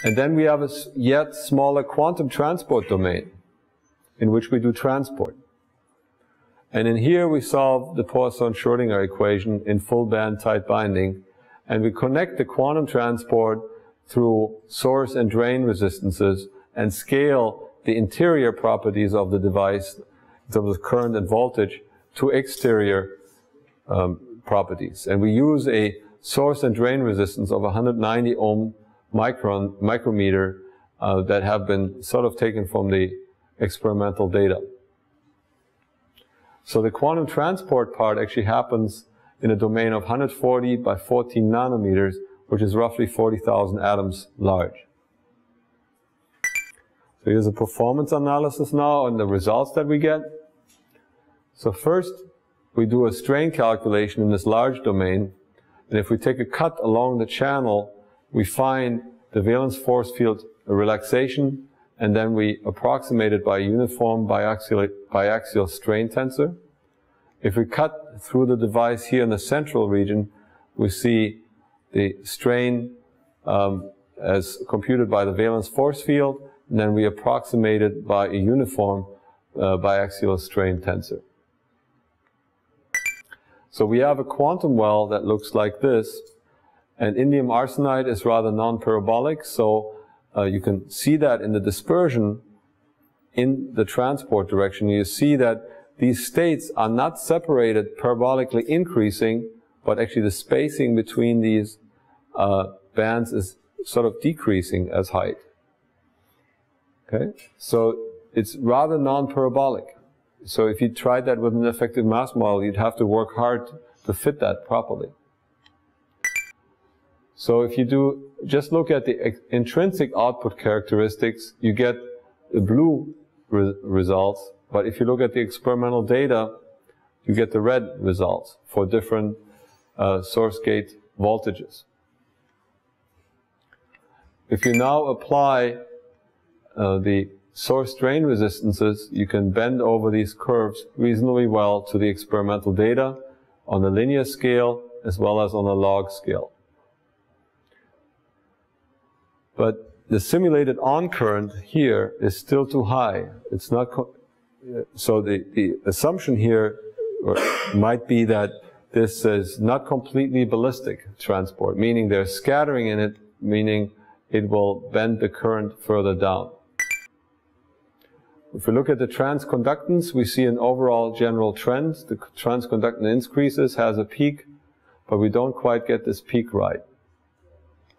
And then we have a yet smaller quantum transport domain in which we do transport. And in here we solve the Poisson-Schrödinger equation in full band tight binding, and we connect the quantum transport through source and drain resistances and scale the interior properties of the device, in terms of current and voltage, to exterior properties. And we use a source and drain resistance of 190 ohm micrometer that have been sort of taken from the experimental data. So the quantum transport part actually happens in a domain of 140 by 14 nanometers, which is roughly 40,000 atoms large. So here's a performance analysis now and the results that we get. So first, we do a strain calculation in this large domain, and if we take a cut along the channel, we find the valence force field relaxation, and then we approximate it by a uniform biaxial strain tensor. If we cut through the device here in the central region, we see the strain as computed by the valence force field, and then we approximate it by a uniform biaxial strain tensor. So we have a quantum well that looks like this, and indium arsenide is rather non-parabolic, so you can see that in the dispersion in the transport direction. You see that these states are not separated parabolically increasing, but actually the spacing between these bands is sort of decreasing as height. Okay, so it's rather non-parabolic. So if you tried that with an effective mass model, you'd have to work hard to fit that properly. So if you just look at the intrinsic output characteristics, you get the blue results, but if you look at the experimental data, you get the red results for different source gate voltages. If you now apply the source drain resistances, you can bend over these curves reasonably well to the experimental data on the linear scale as well as on the log scale. But the simulated on current here is still too high. It's not so the assumption here might be that this is not completely ballistic transport, meaning there's scattering in it, meaning it will bend the current further down. If we look at the transconductance, we see an overall general trend. The transconductance increases, has a peak, but we don't quite get this peak right.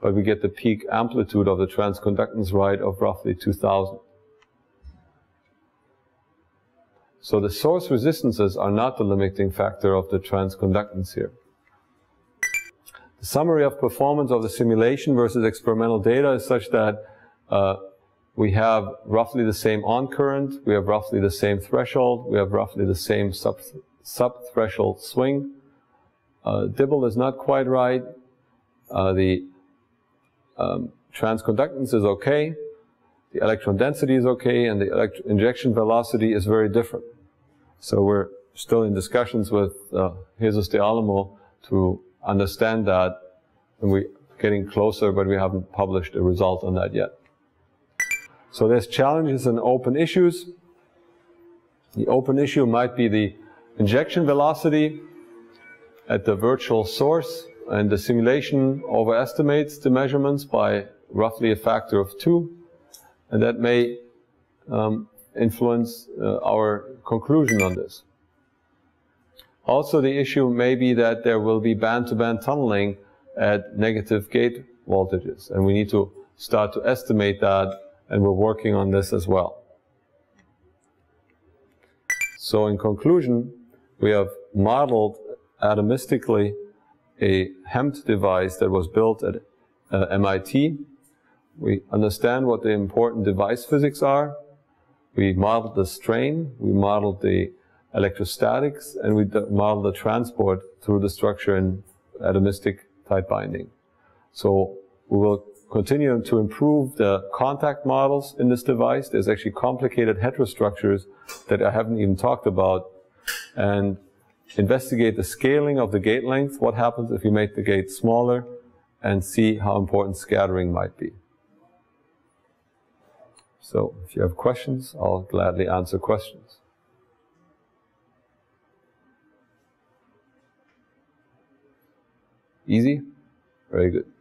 But we get the peak amplitude of the transconductance right of roughly 2000. So the source resistances are not the limiting factor of the transconductance here. The summary of performance of the simulation versus experimental data is such that we have roughly the same on current, we have roughly the same threshold, we have roughly the same sub-threshold swing. Dibble is not quite right. The transconductance is okay, the electron density is okay, and the injection velocity is very different. So we're still in discussions with Jesus de Alamo to understand that, and we're getting closer, but we haven't published a result on that yet. So there's challenges and open issues. The open issue might be the injection velocity at the virtual source, and the simulation overestimates the measurements by roughly a factor of 2, and that may influence our conclusion on this. Also, the issue may be that there will be band-to-band tunneling at negative gate voltages, and we need to start to estimate that, and we're working on this as well. So in conclusion, we have modeled atomistically a hemmed device that was built at MIT. We understand what the important device physics are. We modeled the strain, we modeled the electrostatics, and we modeled the transport through the structure in atomistic tight binding. So we will continue to improve the contact models in this device. There's actually complicated heterostructures that I haven't even talked about, and investigate the scaling of the gate length, what happens if you make the gate smaller, and see how important scattering might be. So if you have questions, I'll gladly answer questions. Easy? Very good.